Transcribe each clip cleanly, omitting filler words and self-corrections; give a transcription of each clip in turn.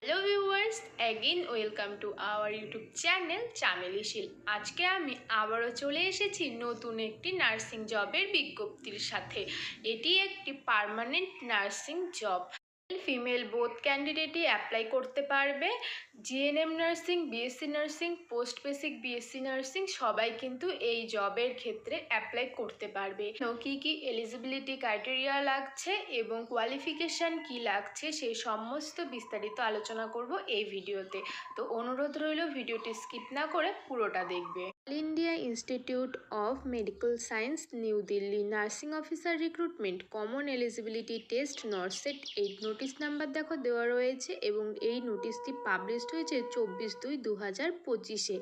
Hello viewers, again welcome to our YouTube channel Chameli Sheel. আজকে আমি আবারও চলে এসেছি নতুন একটি নার্সিং জবের বিজ্ঞপ্তির সাথে। এটি একটি permanent nursing job. Female both ক্যান্ডিডেটই অ্যাপ্লাই করতে পারবে। GNM nursing, BSc nursing, post basic BSc nursing সবাই কিন্তু এই জবের ক্ষেত্রে অ্যাপ্লাই করতে পারবে। কী কী এলিজিবিলিটি ক্রাইটেরিয়া লাগছে এবং কোয়ালিফিকেশান কি লাগছে সেই সমস্ত বিস্তারিত আলোচনা করব এই ভিডিওতে। তো অনুরোধ রইল ভিডিওটি স্কিপ না করে পুরোটা দেখবে। All India institute of medical science, new Delhi, nursing officer recruitment, common eligibility test, NORCET. এই নোটিশ নাম্বার দেখো দেওয়া রয়েছে এবং এই নোটিশটি পাবলিশড হয়েছে 24/2/2025-এ।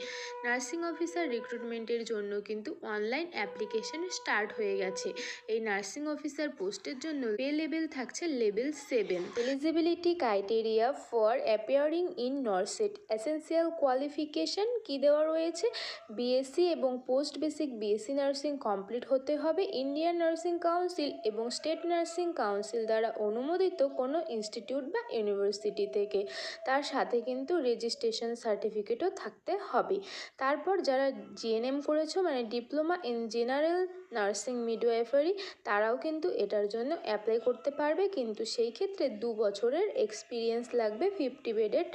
নার্সিং অফিসার রিক্রুটমেন্টের জন্য কিন্তু অনলাইন অ্যাপ্লিকেশন স্টার্ট হয়ে গেছে। এই নার্সিং অফিসার পোস্টের জন্য পে লেভেল থাকছে level 7। Eligibility criteria for appearing in NORCET, essential qualification কি দেওয়া রয়েছে? বিএসসি এবং post basic BSc nursing complete হতে হবে ইন্ডিয়ান নার্সিং কাউন্সিল এবং স্টেট নার্সিং কাউন্সিল দ্বারা অনুমোদিত কোনো ইনস্টিটিউট বা ইউনিভার্সিটি থেকে। তার সাথে কিন্তু রেজিস্ট্রেশন সার্টিফিকেটও থাকতে হবে। তারপর যারা জিএনএম করেছো মানে diploma in general nursing midwifery, তারাও কিন্তু এটার জন্য অ্যাপ্লাই করতে পারবে, কিন্তু সেই ক্ষেত্রে 2 বছরের এক্সপিরিয়েন্স লাগবে 50 বেডেড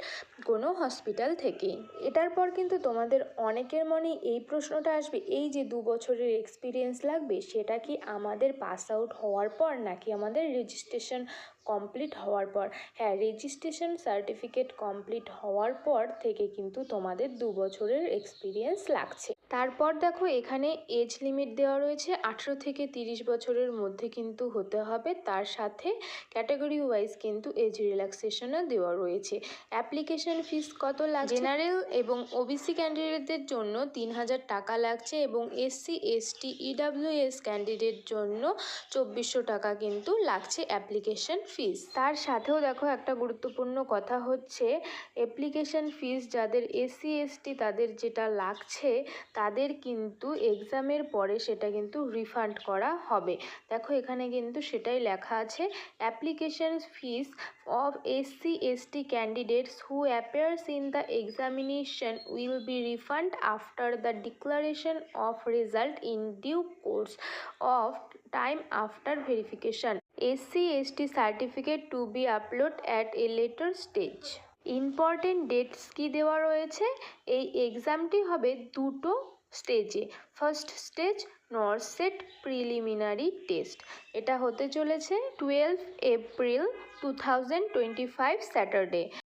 কোনো হসপিটাল থেকেই। এটার পর কিন্তু তোমাদের অনেকের মনে এই প্রশ্নটা আসবে, এই যে 2 বছরের এক্সপিরিয়েন্স লাগবে সেটা কি আমাদের পাস আউট হওয়ার পর নাকি আমাদের রেজিস্ট্রেশন কমপ্লিট হওয়ার পর? হ্যাঁ, রেজিস্ট্রেশন সার্টিফিকেট কমপ্লিট হওয়ার পর থেকে কিন্তু তোমাদের 2 বছরের এক্সপিরিয়েন্স লাগছে। তারপর দেখো এখানে এজ লিমিট দেওয়া রয়েছে 18 থেকে 30 বছরের মধ্যে কিন্তু হতে হবে। তার সাথে ক্যাটাগরি ওয়াইজ কিন্তু এজ রিল্যাক্সেশনও দেওয়া রয়েছে। অ্যাপ্লিকেশন ফিস কত লাগছে? জেনারেল এবং ওবিসি ক্যান্ডিডেটদের জন্য 3000 টাকা লাগছে এবং এসসি এসটি ইডাব্লিউএস ক্যান্ডিডেট জন্য 2400 টাকা কিন্তু লাগছে অ্যাপ্লিকেশন ফিস। তার সাথেও দেখো একটা গুরুত্বপূর্ণ কথা হচ্ছে, অ্যাপ্লিকেশন ফিস যাদের এসসি এসটি তাদের যেটা লাগছে তাদের কিন্তু এক্সামের পরে সেটা কিন্তু রিফান্ড করা হবে। দেখো এখানে কিন্তু সেটাই লেখা আছে, application fees of SC/ST candidates who appears in the examination will be refunded after the declaration of result in due course of time after verification. SC/ST certificate to be uploaded at a later stage. Important dates কি দেওয়া রয়েছে? এই এক্সামটি হবে দুটো স্টেজে। First stage নরসেট preliminary test, এটা হতে চলেছে 12 এপ্রিল 2025 স্যাটারডে।